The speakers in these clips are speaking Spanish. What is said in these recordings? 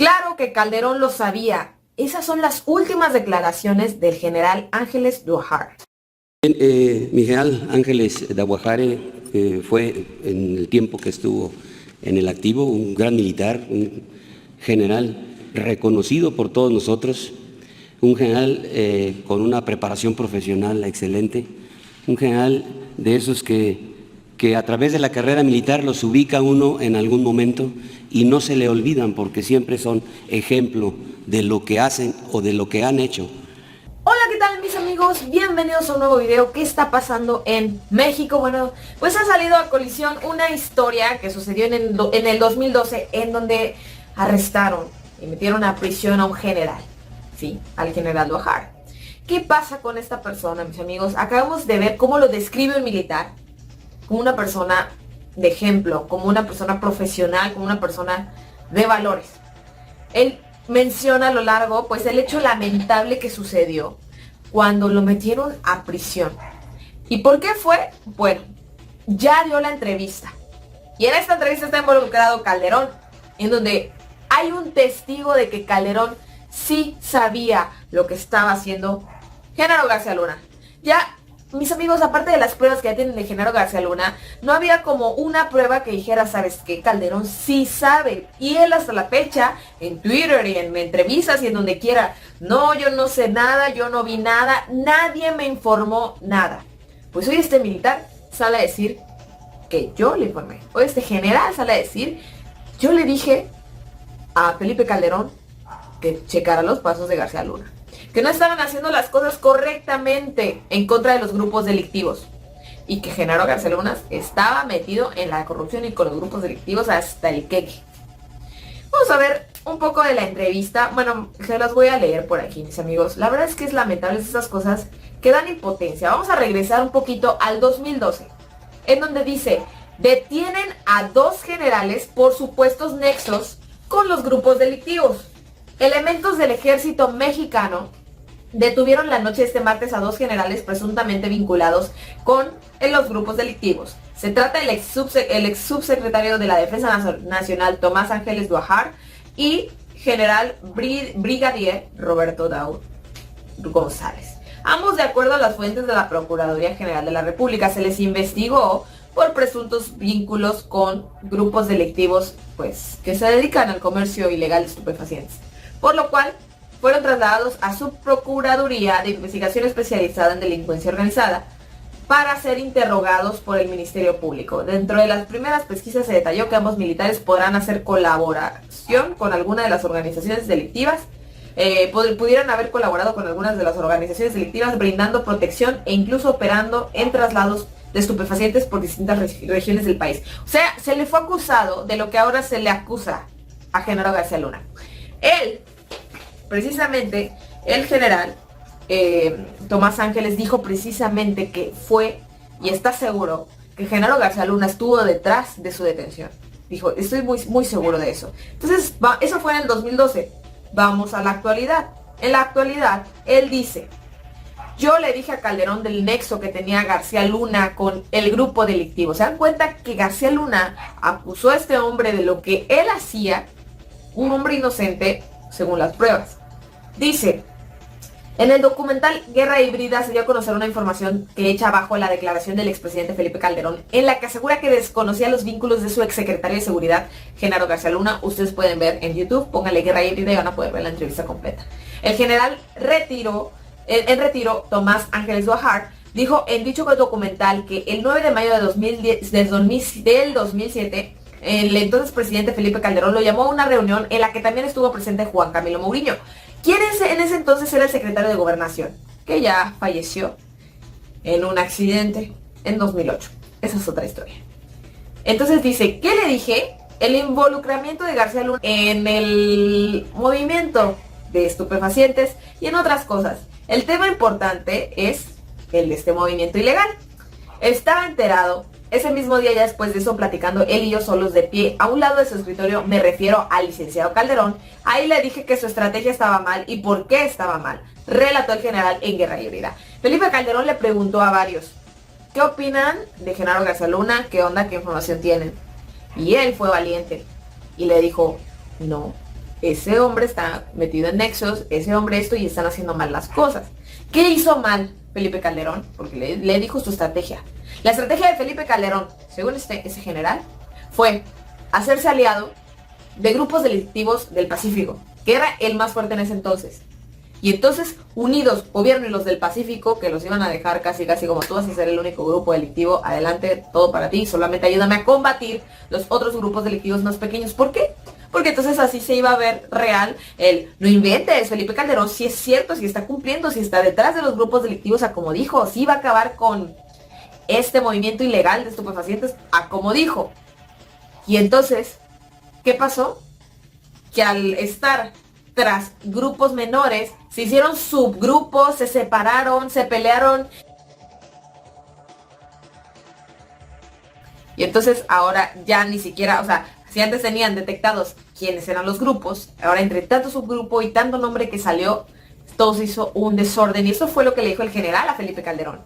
Claro que Calderón lo sabía. Esas son las últimas declaraciones del general Ángeles Duajar. Mi general Ángeles Daguajare fue, en el tiempo que estuvo en el activo, un gran militar, un general reconocido por todos nosotros, un general con una preparación profesional excelente, un general de esos que a través de la carrera militar los ubica uno en algún momento y no se le olvidan porque siempre son ejemplo de lo que hacen o de lo que han hecho. Hola, ¿qué tal mis amigos? Bienvenidos a un nuevo video. ¿Qué está pasando en México? Bueno, pues ha salido a colisión una historia que sucedió en el 2012 en donde arrestaron y metieron a prisión a un general, ¿sí? Al general Duajar. ¿Qué pasa con esta persona, mis amigos? Acabamos de ver cómo lo describe un militar, como una persona de ejemplo, como una persona profesional, como una persona de valores. Él menciona a lo largo, pues, el hecho lamentable que sucedió cuando lo metieron a prisión. ¿Y por qué fue? Bueno, ya dio la entrevista. Y en esta entrevista está involucrado Calderón, en donde hay un testigo de que Calderón sí sabía lo que estaba haciendo Genaro García Luna. Ya, mis amigos, aparte de las pruebas que ya tienen de Genaro García Luna, no había como una prueba que dijera, ¿sabes qué? Calderón sí sabe. Y él hasta la fecha, en Twitter y en entrevistas y en donde quiera, no, yo no sé nada, yo no vi nada, nadie me informó nada. Pues hoy este militar sale a decir que yo le informé. Hoy este general sale a decir, yo le dije a Felipe Calderón que checara los pasos de García Luna, que no estaban haciendo las cosas correctamente en contra de los grupos delictivos y que Genaro García Luna estaba metido en la corrupción y con los grupos delictivos hasta el queque. Vamos a ver un poco de la entrevista. Bueno, se las voy a leer por aquí, mis amigos. La verdad es que es lamentable esas cosas que dan impotencia. Vamos a regresar un poquito al 2012, en donde dice, detienen a 2 generales por supuestos nexos con los grupos delictivos. Elementos del ejército mexicano detuvieron la noche de este martes a 2 generales presuntamente vinculados con los grupos delictivos. Se trata del ex subsecretario de la Defensa Nacional Tomás Ángeles Duajar y general brigadier Roberto Daud González. Ambos, de acuerdo a las fuentes de la Procuraduría General de la República, se les investigó por presuntos vínculos con grupos delictivos, pues, que se dedican al comercio ilegal de estupefacientes, por lo cual fueron trasladados a su Procuraduría de Investigación Especializada en Delincuencia Organizada para ser interrogados por el Ministerio Público. Dentro de las primeras pesquisas se detalló que ambos militares podrán hacer colaboración con alguna de las organizaciones delictivas, pudieran haber colaborado con algunas de las organizaciones delictivas brindando protección e incluso operando en traslados de estupefacientes por distintas regiones del país. O sea, se le fue acusado de lo que ahora se le acusa a Genaro García Luna. Él, precisamente, el general Tomás Ángeles dijo precisamente que fue y está seguro que Genaro García Luna estuvo detrás de su detención. Dijo, estoy muy seguro de eso. Entonces, eso fue en el 2012. Vamos a la actualidad. En la actualidad, él dice, yo le dije a Calderón del nexo que tenía García Luna con el grupo delictivo. ¿Se dan cuenta que García Luna acusó a este hombre de lo que él hacía? Un hombre inocente, según las pruebas. Dice, en el documental Guerra Híbrida se dio a conocer una información que echa abajo la declaración del expresidente Felipe Calderón, en la que asegura que desconocía los vínculos de su exsecretario de Seguridad, Genaro García Luna. Ustedes pueden ver en YouTube, póngale Guerra Híbrida y van a poder ver la entrevista completa. El general en retiro, Tomás Ángeles Duajar, dijo en dicho documental que el 9 de mayo de 2007, el entonces presidente Felipe Calderón lo llamó a una reunión en la que también estuvo presente Juan Camilo Mourinho, quien en ese entonces era el secretario de Gobernación, que ya falleció en un accidente en 2008. Esa es otra historia. Entonces dice, ¿qué le dije? El involucramiento de García Luna en el movimiento de estupefacientes y en otras cosas. El tema importante es el de este movimiento ilegal. Estaba enterado. Ese mismo día, ya después de eso, platicando él y yo solos de pie a un lado de su escritorio, me refiero al licenciado Calderón. Ahí le dije que su estrategia estaba mal y por qué estaba mal, relató el general en Guerra Híbrida. Felipe Calderón le preguntó a varios, ¿qué opinan de Genaro García Luna? ¿Qué onda? ¿Qué información tienen? Y él fue valiente y le dijo, no, ese hombre está metido en nexos, ese hombre esto, y están haciendo mal las cosas. ¿Qué hizo mal Felipe Calderón? Porque le dijo su estrategia. La estrategia de Felipe Calderón, según ese general, fue hacerse aliado de grupos delictivos del Pacífico, que era el más fuerte en ese entonces. Y entonces, unidos, gobierno y los del Pacífico, que los iban a dejar casi como tú vas a ser el único grupo delictivo, adelante, todo para ti, solamente ayúdame a combatir los otros grupos delictivos más pequeños. ¿Por qué? Porque entonces así se iba a ver real no inventes, Felipe Calderón, si es cierto, si está cumpliendo, si está detrás de los grupos delictivos, a como dijo, si va a acabar con este movimiento ilegal de estupefacientes, a como dijo. Y entonces, ¿qué pasó? Que al estar tras grupos menores, se hicieron subgrupos, se separaron, se pelearon. Y entonces ahora ya ni siquiera, o sea, si antes tenían detectados quiénes eran los grupos, ahora entre tanto subgrupo y tanto nombre que salió, todo se hizo un desorden. Y eso fue lo que le dijo el general a Felipe Calderón.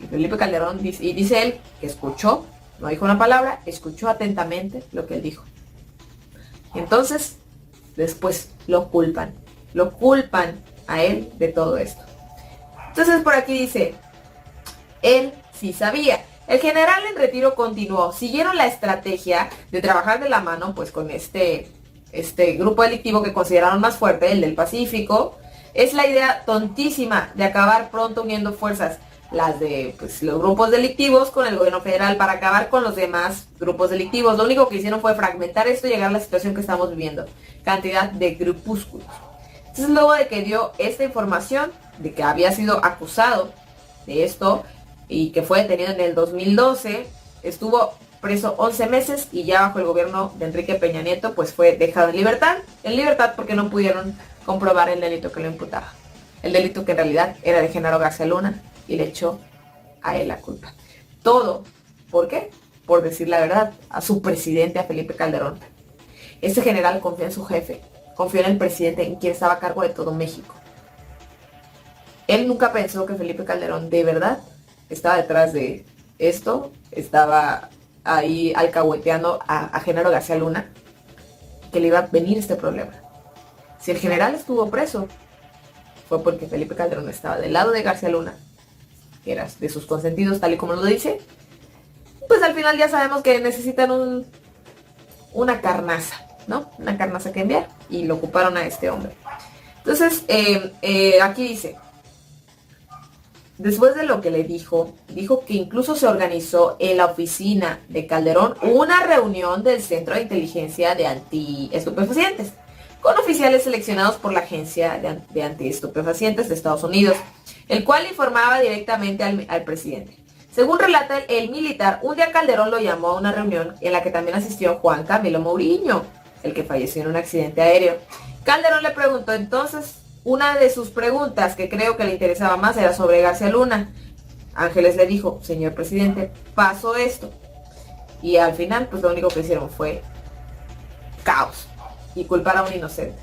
Y Felipe Calderón dice él que escuchó, no dijo una palabra, escuchó atentamente lo que él dijo. Entonces, después lo culpan a él de todo esto. Entonces por aquí dice, él sí sabía. El general en retiro continuó, siguieron la estrategia de trabajar de la mano pues con este grupo delictivo que consideraron más fuerte, el del Pacífico. Es la idea tontísima de acabar pronto uniendo fuerzas, las de pues, los grupos delictivos con el gobierno federal para acabar con los demás grupos delictivos. Lo único que hicieron fue fragmentar esto y llegar a la situación que estamos viviendo. Cantidad de grupúsculos. Entonces luego de que dio esta información de que había sido acusado de esto y que fue detenido en el 2012, estuvo preso 11 meses y ya bajo el gobierno de Enrique Peña Nieto pues fue dejado en libertad porque no pudieron comprobar el delito que lo imputaba. El delito que en realidad era de Genaro García Luna y le echó a él la culpa. Todo, ¿por qué? Por decir la verdad, a su presidente, a Felipe Calderón. Ese general confió en su jefe, confió en el presidente, en quien estaba a cargo de todo México. Él nunca pensó que Felipe Calderón de verdad estaba detrás de esto, estaba ahí alcahueteando a Genaro García Luna, que le iba a venir este problema. Si el general estuvo preso, fue porque Felipe Calderón estaba del lado de García Luna, que era de sus consentidos, tal y como lo dice. Pues al final ya sabemos que necesitan una carnaza, ¿no? Una carnaza que enviar, y lo ocuparon a este hombre. Entonces, aquí dice, después de lo que le dijo que incluso se organizó en la oficina de Calderón una reunión del Centro de Inteligencia de Antiestupefacientes, con oficiales seleccionados por la Agencia de Antiestupefacientes de Estados Unidos, el cual informaba directamente al presidente. Según relata el militar, un día Calderón lo llamó a una reunión en la que también asistió Juan Camilo Mourinho, el que falleció en un accidente aéreo. Calderón le preguntó entonces, una de sus preguntas que creo que le interesaba más era sobre García Luna. Ángeles le dijo, señor presidente, pasó esto. Y al final, pues lo único que hicieron fue caos y culpar a un inocente.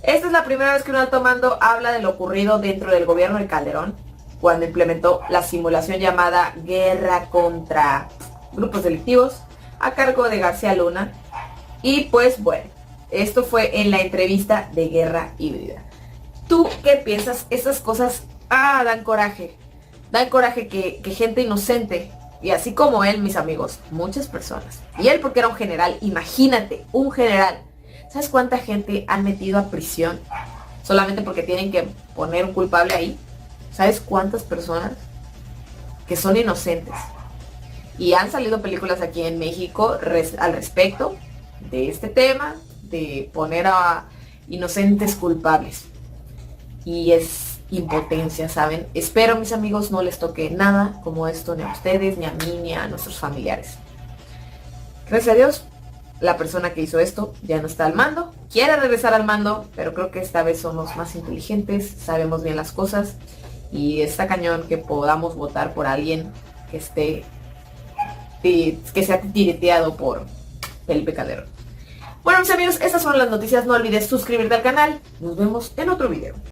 Esta es la primera vez que un alto mando habla de lo ocurrido dentro del gobierno de Calderón, cuando implementó la simulación llamada Guerra contra Grupos Delictivos, a cargo de García Luna. Y pues bueno, esto fue en la entrevista de Guerra Híbrida. ¿Tú qué piensas? Estas cosas, dan coraje. Dan coraje que gente inocente, y así como él, mis amigos, muchas personas. Y él porque era un general, imagínate, un general. ¿Sabes cuánta gente han metido a prisión solamente porque tienen que poner un culpable ahí? ¿Sabes cuántas personas que son inocentes? Y han salido películas aquí en México al respecto de este tema, de poner a inocentes culpables. Y es impotencia, ¿saben? Espero, mis amigos, no les toque nada como esto, ni a ustedes, ni a mí, ni a nuestros familiares. Gracias a Dios, la persona que hizo esto ya no está al mando. Quiere regresar al mando, pero creo que esta vez somos más inteligentes, sabemos bien las cosas. Y está cañón que podamos votar por alguien que sea tireteado por Felipe Calderón. Bueno, mis amigos, estas son las noticias. No olvides suscribirte al canal. Nos vemos en otro video.